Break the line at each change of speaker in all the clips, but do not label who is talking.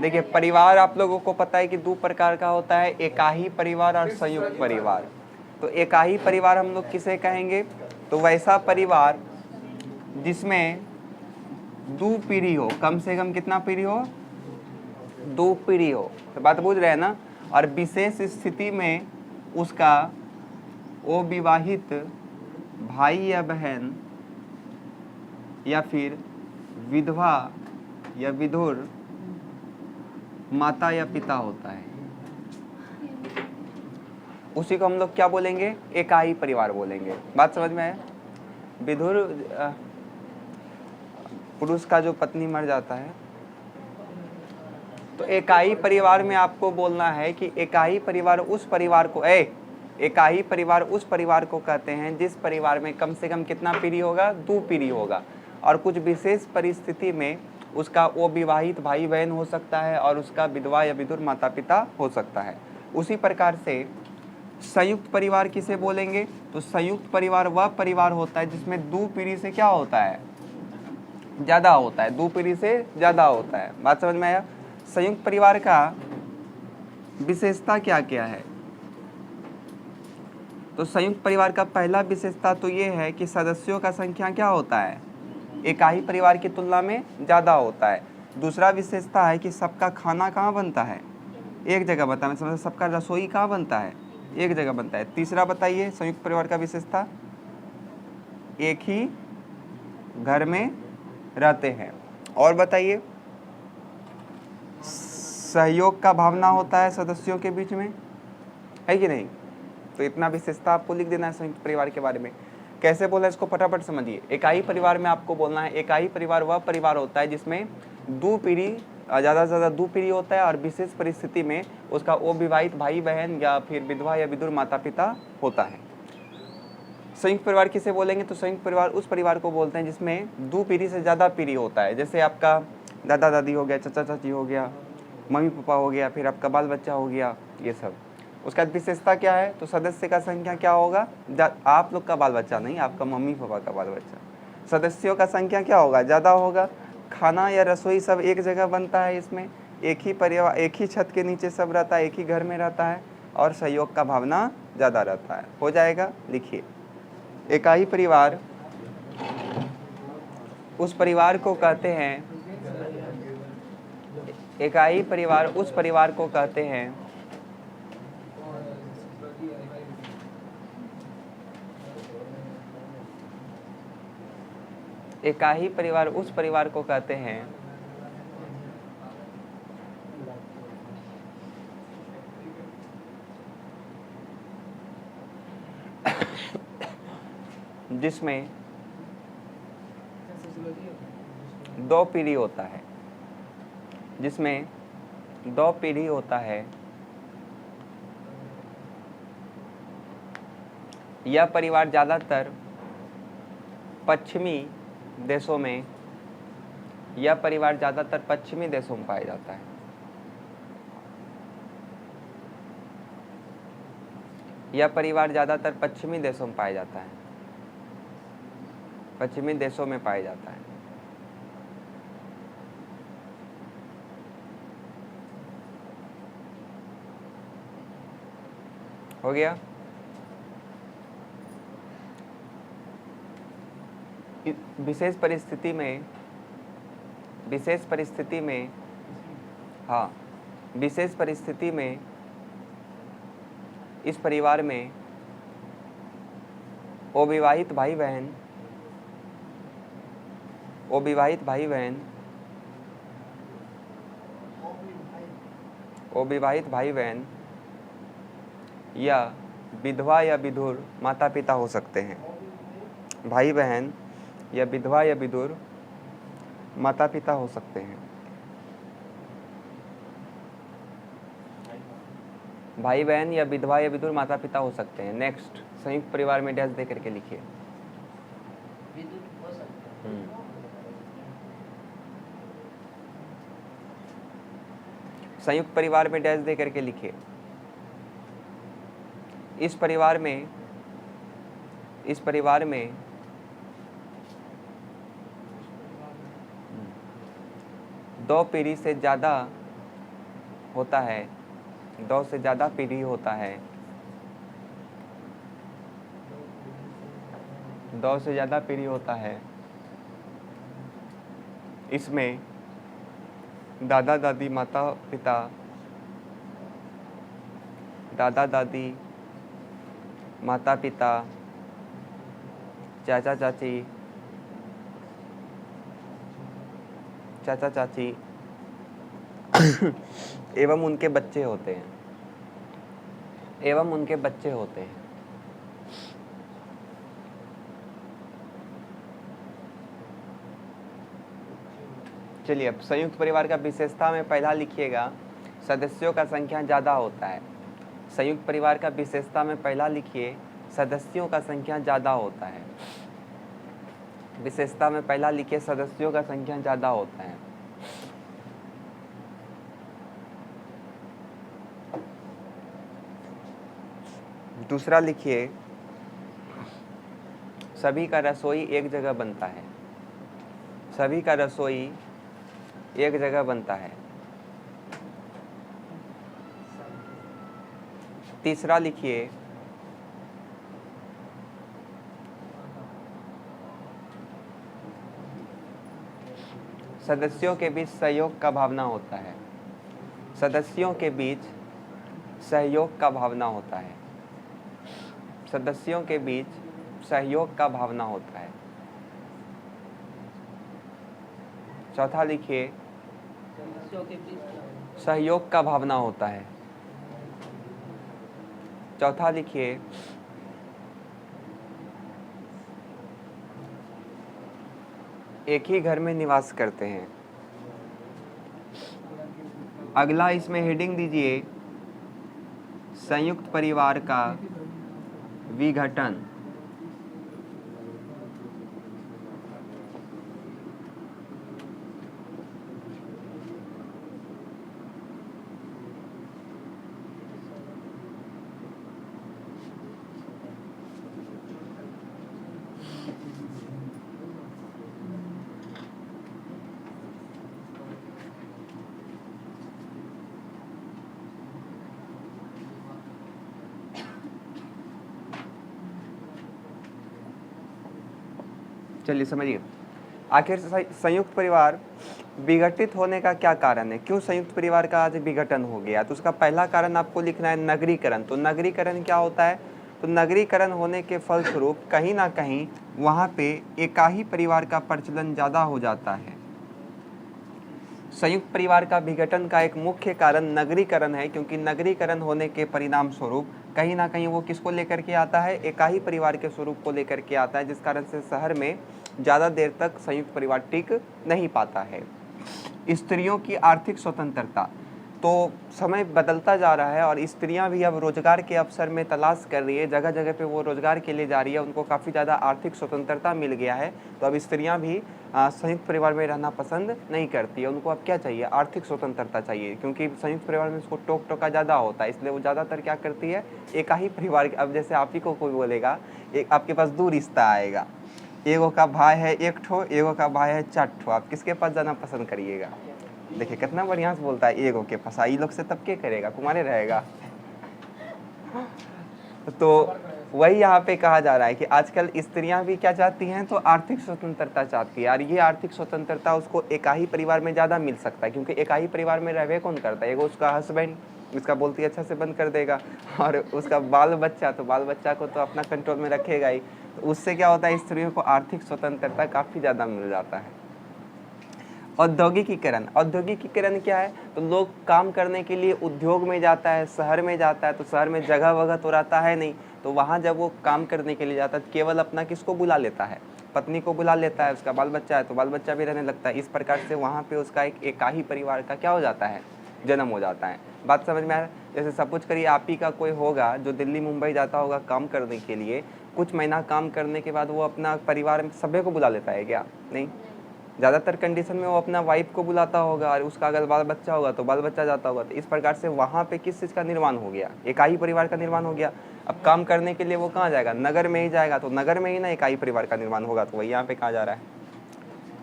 देखिए परिवार आप लोगों को पता है कि दो प्रकार का होता है, एकाही परिवार और संयुक्त परिवार। तो एकाही परिवार हम लोग किसे कहेंगे? तो वैसा परिवार जिसमें दो पीढ़ी हो, कम से कम कितना पीढ़ी हो? दो पीढ़ी हो। तो बात बुझ रहे हैं ना? और विशेष स्थिति में उसका अविवाहित भाई या बहन या फिर विधवा या विधुर माता या पिता होता है, उसी को हम लोग क्या बोलेंगे? एकाही परिवार बोलेंगे। बात समझ में आया? विधुर पुरुष का जो पत्नी मर जाता है, तो एकाही परिवार में आपको बोलना है कि एकाही परिवार उस परिवार को एकाही परिवार उस परिवार को कहते हैं जिस परिवार में कम से कम कितना पीढ़ी होगा? दो पीढ़ी होगा। और कुछ विशेष परिस्थिति में उसका अविवाहित भाई बहन हो सकता है और उसका विधवा या विधुर माता पिता हो सकता है। उसी प्रकार से संयुक्त परिवार किसे बोलेंगे? तो संयुक्त परिवार वह परिवार होता है जिसमें दो पीढ़ी से क्या होता है? ज़्यादा होता है, दो पीढ़ी से ज़्यादा होता है। बात समझ में आया? संयुक्त परिवार का विशेषता क्या क्या है? तो संयुक्त परिवार का पहला विशेषता तो ये है कि सदस्यों का संख्या क्या होता है? एकाही परिवार की तुलना में ज़्यादा होता है। दूसरा विशेषता है कि सबका खाना कहाँ बनता है? एक जगह बनता है। मतलब सबका रसोई कहाँ बनता है? एक जगह बनता है। तीसरा बताइए संयुक्त परिवार का विशेषता, एक ही घर में रहते हैं। और बताइए, सहयोग का भावना होता है सदस्यों के बीच में, है कि नहीं? तो इतना विशेषता आपको लिख देना है संयुक्त परिवार के बारे में। कैसे बोला इसको फटाफट समझिए। एकाही परिवार में आपको बोलना है, एकाही परिवार वह परिवार होता है जिसमें दो पीढ़ी, ज़्यादा से ज़्यादा दो पीढ़ी होता है और विशेष परिस्थिति में उसका अविवाहित भाई बहन या फिर विधवा या विधुर माता पिता होता है। संयुक्त परिवार किसे बोलेंगे? तो संयुक्त परिवार उस परिवार को बोलते हैं जिसमें दो पीढ़ी से ज़्यादा पीढ़ी होता है। जैसे आपका दादा दादी हो गया, चाचा चाची हो गया, मम्मी पापा हो गया, फिर आपका बाल बच्चा हो गया, ये सब। उसका विशेषता क्या है? तो सदस्य का संख्या क्या होगा? आप लोग का बाल बच्चा नहीं, आपका मम्मी पापा का बाल बच्चा। सदस्यों का संख्या क्या होगा? ज़्यादा होगा। खाना या रसोई सब एक जगह बनता है, इसमें एक ही परिवार, एक ही छत के नीचे सब रहता है, एक ही घर में रहता है और सहयोग का भावना ज़्यादा रहता है। हो जाएगा? लिखिए, एकाही परिवार उस परिवार को कहते हैं, एकाही परिवार उस परिवार को कहते हैं एकाही परिवार उस परिवार को कहते हैं जिसमें दो पीढ़ी होता है, जिसमें दो पीढ़ी होता है। यह परिवार ज़्यादातर पश्चिमी देशों में, यह परिवार ज़्यादातर पश्चिमी देशों में पाया जाता है। यह परिवार ज़्यादातर पश्चिमी देशों में पाया जाता है, पश्चिमी देशों में पाया जाता है। हो गया? विशेष परिस्थिति में हाँ, विशेष परिस्थिति में इस परिवार में अविवाहित भाई बहन या विधवा या विधुर माता पिता हो सकते हैं। भाई बहन या विधवा या विधुर माता पिता हो सकते हैं। भाई बहन या विधवा या विधुर माता पिता हो सकते हैं। नेक्स्ट, संयुक्त परिवार में डैश दे करके लिखिए। संयुक्त परिवार में डैश दे करके लिखिए। इस परिवार में 2 पीढ़ी से ज़्यादा होता है, 2 से ज़्यादा पीढ़ी होता है, 2 से ज़्यादा पीढ़ी होता है। इसमें दादा दादी, माता पिता, दादा दादी, माता पिता, चाचा चाची, चाचा चाची एवं उनके बच्चे होते हैं, एवं उनके बच्चे होते हैं। चलिए, अब संयुक्त परिवार का विशेषता में पहला लिखिएगा, सदस्यों का संख्या ज़्यादा होता है। संयुक्त परिवार का विशेषता में पहला लिखिए, सदस्यों का संख्या ज़्यादा होता है। विशेषता में पहला लिखिए, सदस्यों का संख्या ज़्यादा होता है। दूसरा लिखिए, सभी का रसोई एक जगह बनता है, सभी का रसोई एक जगह बनता है। तीसरा लिखिए, सदस्यों के बीच सहयोग का भावना होता है, सदस्यों के बीच सहयोग का भावना होता है, सदस्यों के बीच सहयोग का भावना होता है। चौथा लिखिए, सहयोग का भावना होता है। चौथा लिखिए, एक ही घर में निवास करते हैं। अगला इसमें हेडिंग दीजिए, संयुक्त परिवार का विघटन। चलिए समझिए, आखिर संयुक्त परिवार विघटित होने का क्या कारण है, क्यों संयुक्त परिवार का आज विघटन हो गया। तो उसका पहला कारण आपको लिखना है नगरीकरण। तो नगरीकरण क्या होता है, तो नगरीकरण होने के फलस्वरूप कहीं ना कहीं वहाँ पे एकाही परिवार का प्रचलन ज़्यादा हो जाता है। संयुक्त परिवार का विघटन का एक मुख्य कारण नगरीकरण है, क्योंकि नगरीकरण होने के परिणाम स्वरूप कहीं ना कहीं वो किसको लेकर के आता है, एकाही परिवार के स्वरूप को लेकर के आता है, जिस कारण से शहर में ज़्यादा देर तक संयुक्त परिवार टिक नहीं पाता है। स्त्रियों की आर्थिक स्वतंत्रता, तो समय बदलता जा रहा है और स्त्रियां भी अब रोजगार के अवसर में तलाश कर रही है, जगह जगह पे वो रोजगार के लिए जा रही है, उनको काफ़ी ज़्यादा आर्थिक स्वतंत्रता मिल गया है। तो अब स्त्रियां भी संयुक्त परिवार में रहना पसंद नहीं करती है, उनको अब क्या चाहिए, आर्थिक स्वतंत्रता चाहिए, क्योंकि संयुक्त परिवार में उसको टोक टोका ज़्यादा होता है, इसलिए वो ज़्यादातर क्या करती है, एकाही परिवार। अब जैसे आप ही को कोई बोलेगा, एक आपके पास 2 रिश्ता आएगा, एगो का भाई है 1 ठो, एगो का भाई है 4 ठो, आप किसके पास जाना पसंद करिएगा। देखिए कितना बढ़िया से बोलता है, एगो के फंसा, ई लोग से तब क्या करेगा, कुमारे रहेगा। तो वही यहाँ पे कहा जा रहा है कि आजकल स्त्रियां भी क्या चाहती हैं, तो आर्थिक स्वतंत्रता चाहती है, और ये आर्थिक स्वतंत्रता उसको एकाही परिवार में ज़्यादा मिल सकता है, क्योंकि एकाही परिवार में रहवे कौन करता है, एगो उसका हस्बैंड, उसका बोलती अच्छा से बंद कर देगा, और उसका बाल बच्चा, तो बाल बच्चा को तो अपना कंट्रोल में रखेगा ही। तो उससे क्या होता है, स्त्रियों को आर्थिक स्वतंत्रता काफ़ी ज़्यादा मिल जाता है। औद्योगिकीकरण, औद्योगिकीकरण क्या है, तो लोग काम करने के लिए उद्योग में जाता है, शहर में जाता है, तो शहर में जगह वगह तो रहता है नहीं, तो वहाँ जब वो काम करने के लिए जाता है केवल अपना किसको बुला लेता है, पत्नी को बुला लेता है, उसका बाल बच्चा है तो बाल बच्चा भी रहने लगता है। इस प्रकार से वहाँ पे उसका एक एकाही परिवार का क्या हो जाता है, जन्म हो जाता है। बात समझ में आ रहा है। जैसे सपोज करिए आप ही का कोई होगा जो दिल्ली मुंबई जाता होगा काम करने के लिए, कुछ महीना काम करने के बाद वो अपना परिवार में सभी को बुला लेता है क्या, नहीं, ज़्यादातर कंडीशन में वो अपना वाइफ को बुलाता होगा, और उसका अगर बाल बच्चा होगा तो बाल बच्चा जाता होगा। तो इस प्रकार से वहाँ पे किस चीज़ का निर्माण हो गया, इकाई परिवार का निर्माण हो गया। अब काम करने के लिए वो कहाँ जाएगा, नगर में ही जाएगा, तो नगर में ही ना इकाई परिवार का निर्माण होगा। तो वही यहाँ पे कहा जा रहा है।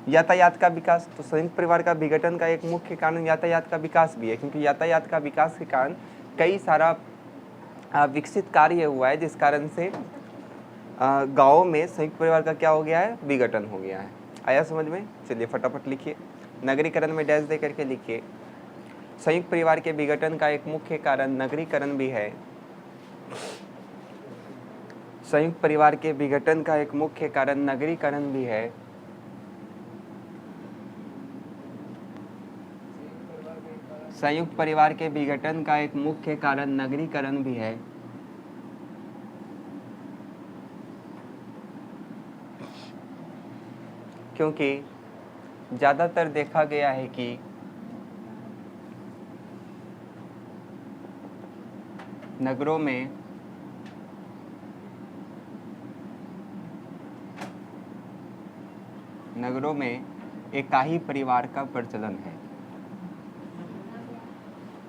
यातायात का विकास, तो संयुक्त परिवार का विघटन का एक मुख्य कारण यातायात का विकास भी है, क्योंकि यातायात का विकास के कारण कई सारा विकसित कार्य हुआ है, जिस कारण से गाँव में संयुक्त परिवार का क्या हो गया है, विघटन हो गया है। आया समझ में? चलिए फटाफट लिखिए, नगरीकरण में डैश दे करके लिखिए। संयुक्त परिवार के विघटन का एक मुख्य कारण नगरीकरण भी है। संयुक्त परिवार के विघटन का एक मुख्य कारण नगरीकरण भी है। संयुक्त परिवार के विघटन का एक मुख्य कारण नगरीकरण भी है। क्योंकि ज़्यादातर देखा गया है कि नगरों में इकाई परिवार का प्रचलन है।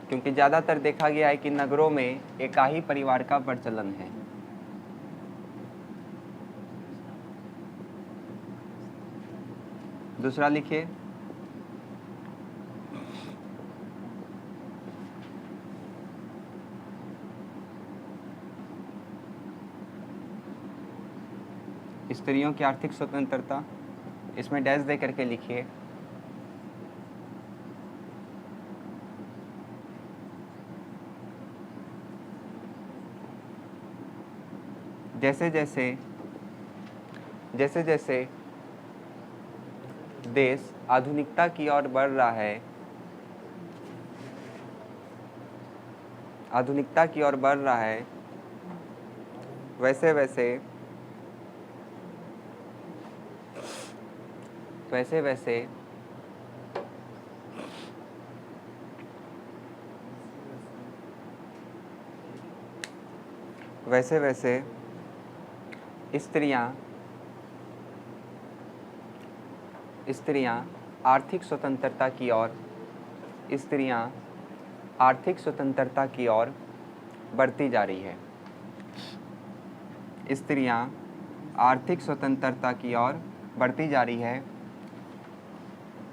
क्योंकि ज़्यादातर देखा गया है कि नगरों में इकाई परिवार का प्रचलन है। दूसरा लिखिए, स्त्रियों की आर्थिक स्वतंत्रता, इसमें डैश दे करके लिखिए। जैसे जैसे देश आधुनिकता की ओर बढ़ रहा है, आधुनिकता की ओर बढ़ रहा है, वैसे वैसे स्त्रियां आर्थिक स्वतंत्रता की ओर बढ़ती जा रही है। स्त्रियां आर्थिक स्वतंत्रता की ओर बढ़ती जा रही है,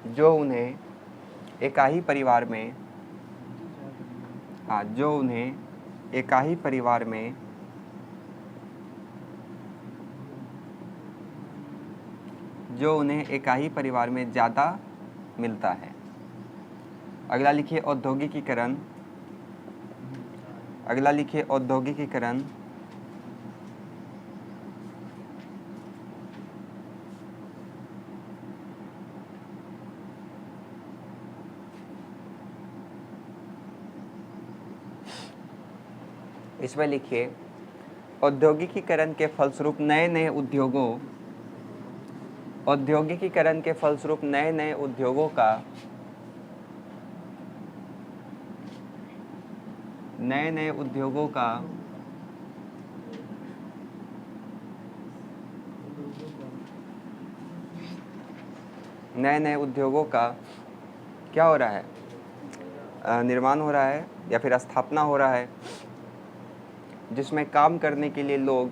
जो उन्हें इकाई परिवार में ज़्यादा मिलता है। अगला लिखिए औद्योगिकीकरण। इसमें लिखिए, औद्योगिकीकरण के फलस्वरूप नए नए उद्योगों का क्या हो रहा है, निर्माण हो रहा है या फिर स्थापना हो रहा है, जिसमें काम करने के लिए लोग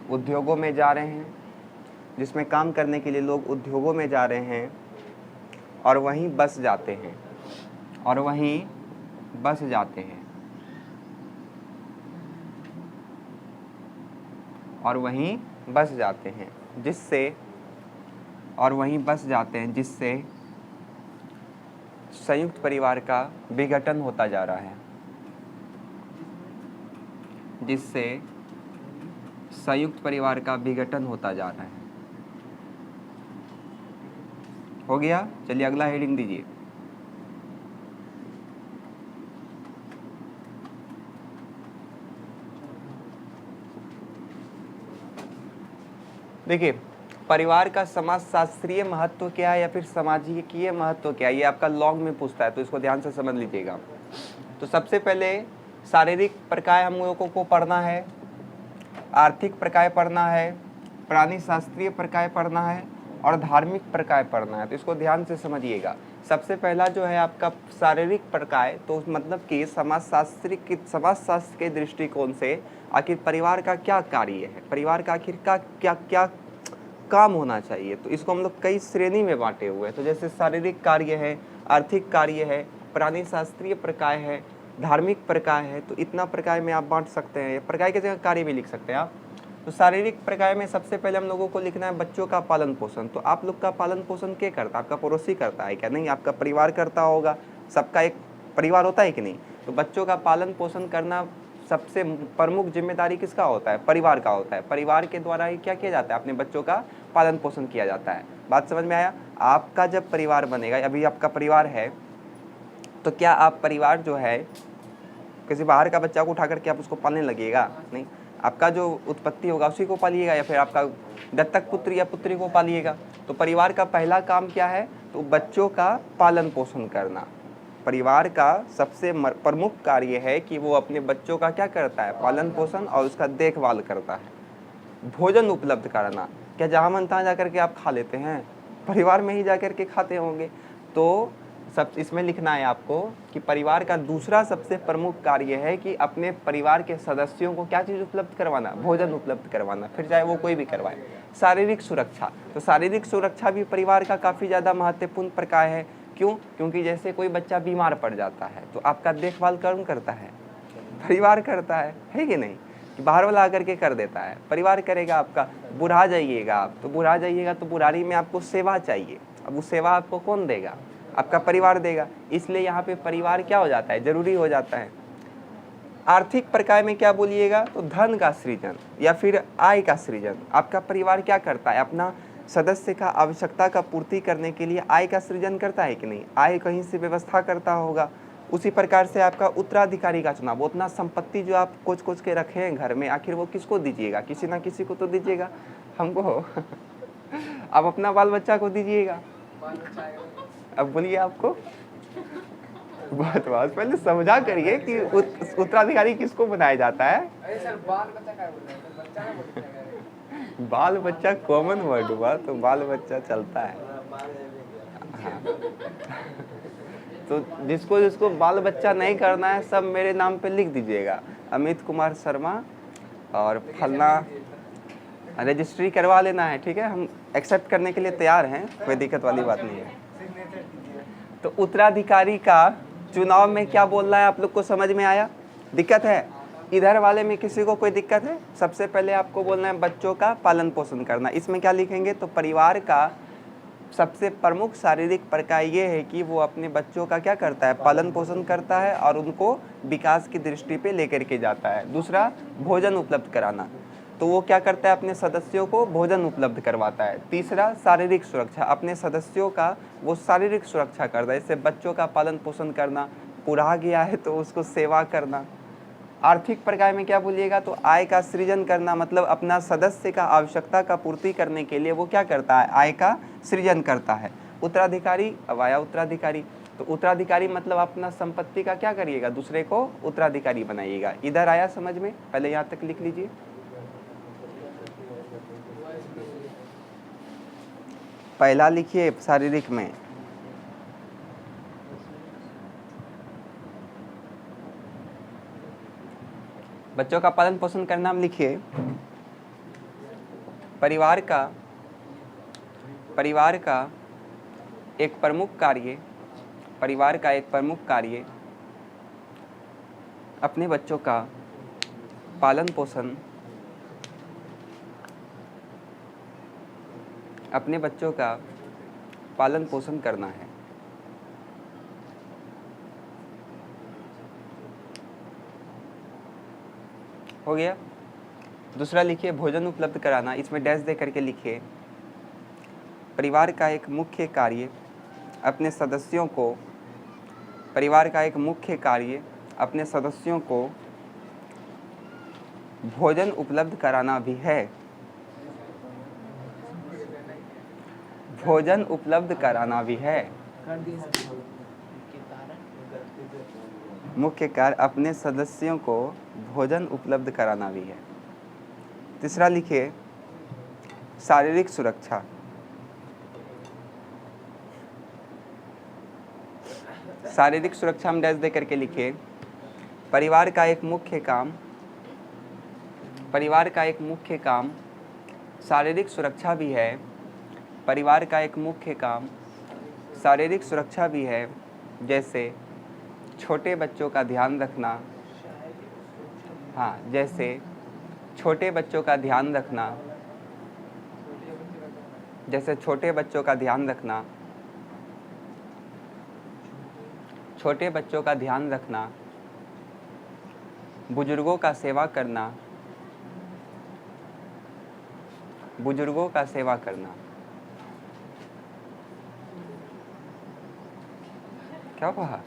उद्योगों में जा रहे हैं, जिसमें काम करने के लिए लोग उद्योगों में जा रहे हैं और वहीं बस जाते हैं, जिससे संयुक्त परिवार का विघटन होता जा रहा है। हो गया? चलिए अगला हेडिंग दीजिए। देखिए, परिवार का समाजशास्त्रीय महत्व क्या है या फिर सामाजिकीय महत्व क्या है, ये आपका लॉन्ग में पूछता है, तो इसको ध्यान से समझ लीजिएगा। तो सबसे पहले शारीरिक प्रकार हम लोगों को पढ़ना है, आर्थिक प्रकार पढ़ना है, प्राणी शास्त्रीय प्रकाय पढ़ना है और धार्मिक प्रकाय पढ़ना है। तो इसको ध्यान से समझिएगा। सबसे पहला जो है आपका शारीरिक प्रकाय, तो मतलब कि समाजशास्त्र के दृष्टिकोण से आखिर परिवार का क्या कार्य है, परिवार का आखिर का क्या क्या काम होना चाहिए। तो इसको हम लोग कई श्रेणी में बांटे हुए हैं। तो जैसे शारीरिक कार्य है, आर्थिक कार्य है, प्राणी शास्त्रीय प्रकाय है, धार्मिक प्रकाय है। तो इतना प्रकाय में आप बांट सकते हैं, प्रकाय की जगह कार्य भी लिख सकते हैं आप। तो शारीरिक प्रकाय में सबसे पहले हम लोगों को लिखना है बच्चों का पालन पोषण। तो आप लोग का पालन पोषण क्या करता है? आपका पड़ोसी करता है क्या? नहीं, आपका परिवार करता होगा। सबका एक परिवार होता है कि नहीं? तो बच्चों का पालन पोषण करना सबसे प्रमुख जिम्मेदारी किसका होता है? परिवार का होता है। परिवार के द्वारा ही क्या किया जाता है? अपने बच्चों का पालन पोषण किया जाता है। बात समझ में आया? आपका जब परिवार बनेगा, अभी आपका परिवार है, तो क्या आप परिवार जो है किसी बाहर का बच्चा को उठा करके आप उसको पालने लगेगा? नहीं, आपका जो उत्पत्ति होगा उसी को पालिएगा, या फिर आपका दत्तक पुत्र या पुत्री को पालिएगा। तो परिवार का पहला काम क्या है? तो बच्चों का पालन पोषण करना। परिवार का सबसे प्रमुख कार्य है कि वो अपने बच्चों का क्या करता है? पालन पोषण और उसका देखभाल करता है। भोजन उपलब्ध कराना, क्या जहाँ मन तहाँ जाकर के आप खा लेते हैं? परिवार में ही जाकर के खाते होंगे। तो सब इसमें लिखना है आपको कि परिवार का दूसरा सबसे प्रमुख कार्य है कि अपने परिवार के सदस्यों को क्या चीज़ उपलब्ध करवाना? भोजन उपलब्ध करवाना, फिर चाहे वो कोई भी करवाए। शारीरिक सुरक्षा, तो शारीरिक सुरक्षा भी परिवार का काफ़ी ज़्यादा महत्वपूर्ण प्रकार है। क्यों? क्योंकि जैसे कोई बच्चा बीमार पड़ जाता है तो आपका देखभाल कौन करता है? परिवार करता है कि नहीं? कि बाहर वाला आकर के कर देता है, परिवार करेगा आपका। बुढ़ा जाइएगा आप, तो बुढ़ा जाइएगा तो बुढ़ारी में आपको सेवा चाहिए। अब वो सेवा आपको कौन देगा? आपका परिवार देगा। इसलिए यहाँ पे परिवार क्या हो जाता है? जरूरी हो जाता है। आर्थिक प्रकार में क्या बोलिएगा? तो धन का सृजन या फिर आय का सृजन। आपका परिवार क्या करता है? अपना सदस्य का आवश्यकता का पूर्ति करने के लिए आय का सृजन करता है कि नहीं? आय कहीं से व्यवस्था करता होगा। उसी प्रकार से आपका उत्तराधिकारी का चुनाव, वो उतना संपत्ति जो आप कुछ के रखे हैं घर में, आखिर वो किसको दीजिएगा? किसी ना किसी को तो दीजिएगा, हमको। आप अपना बाल बच्चा को दीजिएगा। अब बोलिए आपको बहुत पहले समझा करिए कि उत्तराधिकारी किसको बनाया जाता है। बाल बच्चा कॉमन वर्ड हुआ, तो बाल बच्चा चलता है। हाँ। तो जिसको जिसको बाल बच्चा नहीं करना है सब मेरे नाम पे लिख दीजिएगा, अमित कुमार शर्मा, और फलना रजिस्ट्री करवा लेना है। ठीक है, हम एक्सेप्ट करने के लिए तैयार हैं, कोई दिक्कत वाली बात नहीं है। तो उत्तराधिकारी का चुनाव में क्या बोलना है आप लोग को समझ में आया? दिक्कत है? इधर वाले में किसी को कोई दिक्कत है? सबसे पहले आपको बोलना है बच्चों का पालन पोषण करना। इसमें क्या लिखेंगे? तो परिवार का सबसे प्रमुख शारीरिक प्रकार ये है कि वो अपने बच्चों का क्या करता है? पालन पोषण करता है और उनको विकास की दृष्टि पे लेकर के जाता है। दूसरा, भोजन उपलब्ध कराना, तो वो क्या करता है? अपने सदस्यों को भोजन उपलब्ध करवाता है। तीसरा, शारीरिक सुरक्षा, अपने सदस्यों का वो शारीरिक सुरक्षा करता है। जैसे बच्चों का पालन पोषण करना, बुढ़ा गया है तो उसको सेवा करना। आर्थिक प्रकार में क्या बोलिएगा? तो आय का सृजन करना, मतलब अपना सदस्य का आवश्यकता का पूर्ति करने के लिए वो क्या करता है? आय का सृजन करता है। उत्तराधिकारी, अब आया उत्तराधिकारी, तो उत्तराधिकारी मतलब अपना संपत्ति का क्या करिएगा? दूसरे को उत्तराधिकारी बनाइएगा। इधर आया समझ में? पहले यहाँ तक लिख लीजिए। पहला लिखिए शारीरिक में, बच्चों का पालन पोषण करना हम लिखिए। परिवार का एक प्रमुख कार्य, परिवार का एक प्रमुख कार्य अपने बच्चों का पालन पोषण, अपने बच्चों का पालन पोषण करना है। हो गया? दूसरा लिखिए भोजन उपलब्ध कराना, इसमें डैश दे करके लिखिए। परिवार का एक मुख्य कार्य अपने सदस्यों को, परिवार का एक मुख्य कार्य अपने सदस्यों को भोजन उपलब्ध कराना भी है। भोजन उपलब्ध कराना भी है। मुख्य कार्य अपने सदस्यों को भोजन उपलब्ध कराना भी है। तीसरा लिखिए शारीरिक सुरक्षा। शारीरिक सुरक्षा हम डैश दे करके लिखे, परिवार का एक मुख्य काम, परिवार का एक मुख्य काम शारीरिक सुरक्षा भी है। परिवार का एक मुख्य काम शारीरिक सुरक्षा भी है, जैसे छोटे बच्चों का ध्यान रखना। हाँ, जैसे छोटे बच्चों का ध्यान रखना, जैसे छोटे बच्चों का ध्यान रखना, छोटे बच्चों का ध्यान रखना, बुजुर्गों का सेवा करना, बुजुर्गों का सेवा करना। क्या कहा?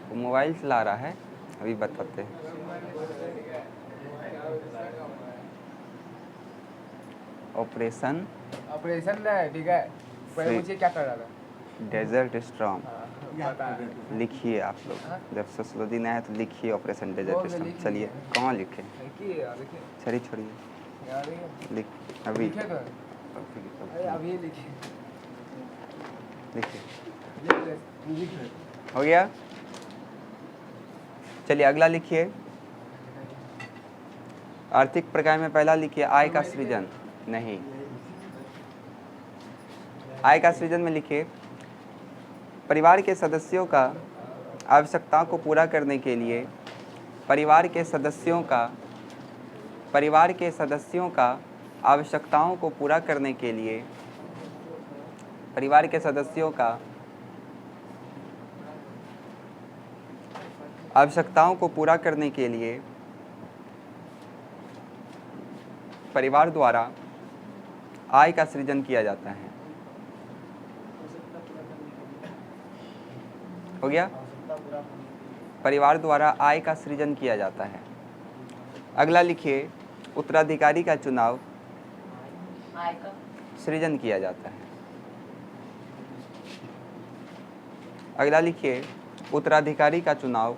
वो मोबाइल चला रहा है, अभी बताते हैं। ऑपरेशन
ठीक है, पहले मुझे क्या कर रहा था?
डेजर्ट स्टॉर्म
पता है।
लिखिए आप लोग, जब ससुरुद्दीन आए तो लिखिए ऑपरेशन डेजर्ट स्टॉर्म। चलिए कहाँ लिखे? चलिए छोड़िए, लिख अभी
अभी
लिखिए। हो गया? चलिए अगला लिखिए। आर्थिक प्रकार में पहला लिखिए आय का सृजन। नहीं, आय का सृजन में लिखिए परिवार के सदस्यों का आवश्यकताओं को पूरा करने के लिए, परिवार के सदस्यों का आवश्यकताओं को पूरा करने के लिए, परिवार के सदस्यों का आवश्यकताओं को पूरा करने के लिए परिवार द्वारा आय का सृजन किया जाता है। हो गया? परिवार द्वारा आय का सृजन किया जाता है। अगला लिखिए उत्तराधिकारी का चुनाव सृजन किया जाता है। अगला लिखिए उत्तराधिकारी का चुनाव,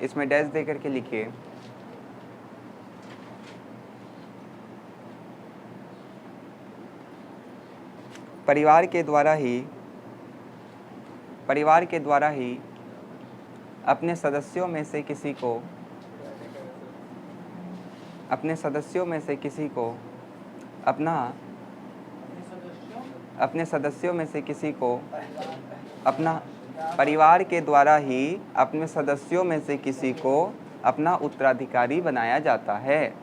इसमें डैश दे करके लिखिए परिवार के द्वारा ही अपने सदस्यों में से किसी को अपना परिवार के द्वारा ही अपने सदस्यों में से किसी को अपना उत्तराधिकारी बनाया जाता है,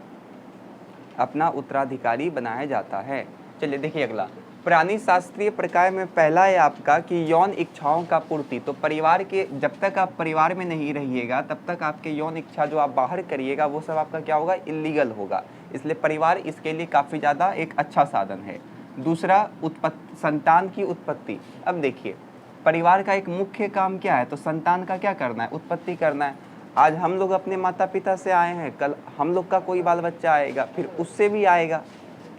अपना उत्तराधिकारी बनाया जाता है। चलिए देखिए अगला, प्राणी शास्त्रीय प्रकार में पहला है आपका कि यौन इच्छाओं का पूर्ति। तो परिवार के, जब तक आप परिवार में नहीं रहिएगा तब तक आपके यौन इच्छा जो आप बाहर करिएगा वो सब आपका क्या होगा? इल्लीगल होगा। इसलिए परिवार इसके लिए काफ़ी ज़्यादा एक अच्छा साधन है। दूसरा संतान की उत्पत्ति। अब देखिए परिवार का एक मुख्य काम क्या है? तो संतान का क्या करना है? उत्पत्ति करना है। आज हम लोग अपने माता पिता से आए हैं, कल हम लोग का कोई बाल बच्चा आएगा, फिर उससे भी आएगा।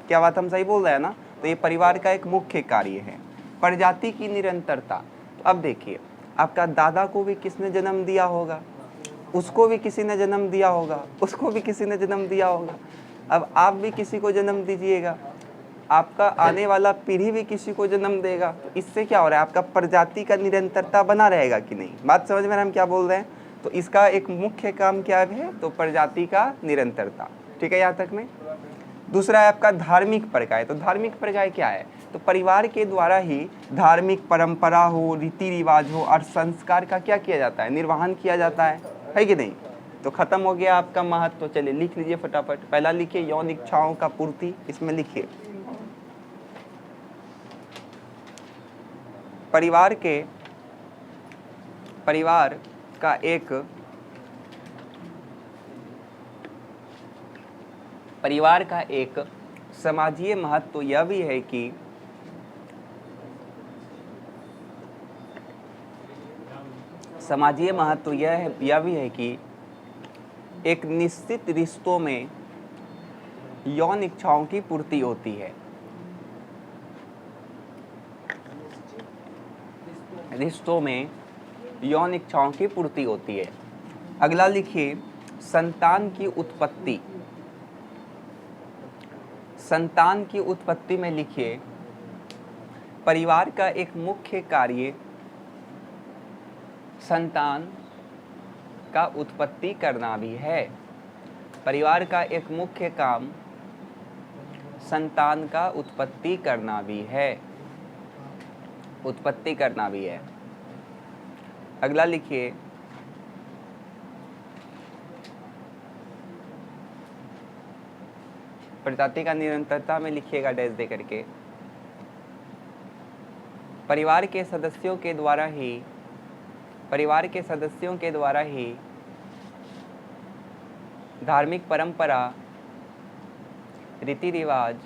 क्या बात हम सही बोल रहे हैं ना? तो ये परिवार का एक मुख्य कार्य है। प्रजाति की निरंतरता। तो अब देखिए आपका दादा को भी किसने जन्म दिया होगा? उसको भी किसी ने जन्म दिया होगा, उसको भी किसी ने जन्म दिया होगा। अब आप भी किसी को जन्म दीजिएगा, आपका आने वाला पीढ़ी भी किसी को जन्म देगा। तो इससे क्या हो रहा है? आपका प्रजाति का निरंतरता बना रहेगा कि नहीं? बात समझ में हम क्या बोल रहे हैं? तो इसका एक मुख्य काम क्या है? तो प्रजाति का निरंतरता। ठीक है यहाँ तक में? दूसरा है आपका धार्मिक प्रकार। तो धार्मिक प्रकार क्या है? तो परिवार के द्वारा ही धार्मिक परंपरा हो, रीति रिवाज हो और संस्कार का क्या किया जाता है? निर्वहन किया जाता है कि नहीं? तो खत्म हो गया आपका महत्व। तो चलिए लिख लीजिए फटाफट। पहला लिखिए यौन इच्छाओं का पूर्ति, इसमें लिखिए परिवार का एक समाजीय महत्व यह भी है कि एक निश्चित रिश्तों में यौन इच्छाओं की पूर्ति होती है। रिश्तों में यौन इच्छाओं की पूर्ति होती है। अगला लिखिए संतान की उत्पत्ति। संतान की उत्पत्ति में लिखिए परिवार का एक मुख्य कार्य संतान का उत्पत्ति करना भी है। परिवार का एक मुख्य काम संतान का उत्पत्ति करना भी है, उत्पत्ति करना भी है। अगला लिखिए प्रजाति का निरंतरता में लिखिएगा डैश दे करके। परिवार के सदस्यों के द्वारा ही धार्मिक परंपरा, रीति रिवाज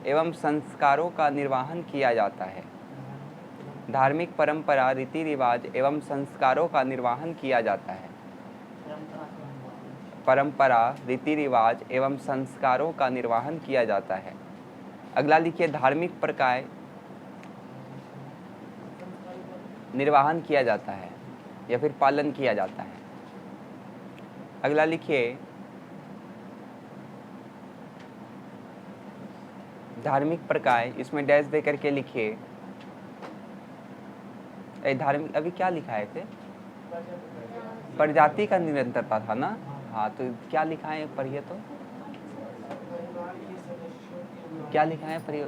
एवं संस्कारों का निर्वहन किया जाता है। धार्मिक परंपरा, रीति रिवाज एवं संस्कारों का निर्वहन किया जाता है। परंपरा, रीति रिवाज एवं संस्कारों का निर्वहन किया जाता है। अगला लिखिए धार्मिक प्रकार निर्वहन किया जाता है या फिर पालन किया जाता है। अगला लिखिए धार्मिक प्रकार, इसमें डैश दे करके लिखिए धार्मिक, अभी क्या लिखा है थे? प्रजाति का निरंतरता था ना। हाँ तो क्या लिखा है पढ़िए तो, क्या लिखा है पढ़िए।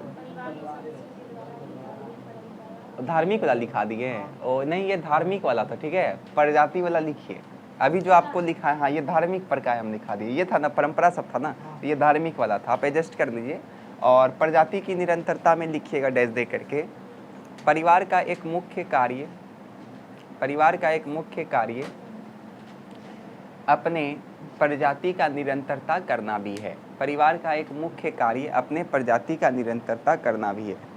धार्मिक वाला लिखा दिए। ओ नहीं, ये धार्मिक वाला था, ठीक है। प्रजाति वाला लिखिए। अभी जो आपको लिखा है, हाँ ये धार्मिक प्रकार हम लिखा दिए। ये था ना परंपरा सब था ना, ये धार्मिक वाला था, आप एडजस्ट कर लीजिए। और प्रजाति की निरंतरता में लिखिएगा डैश दे करके परिवार का एक मुख्य कार्य अपने प्रजाति का निरंतरता करना भी है। परिवार का एक मुख्य कार्य अपने प्रजाति का निरंतरता करना भी है।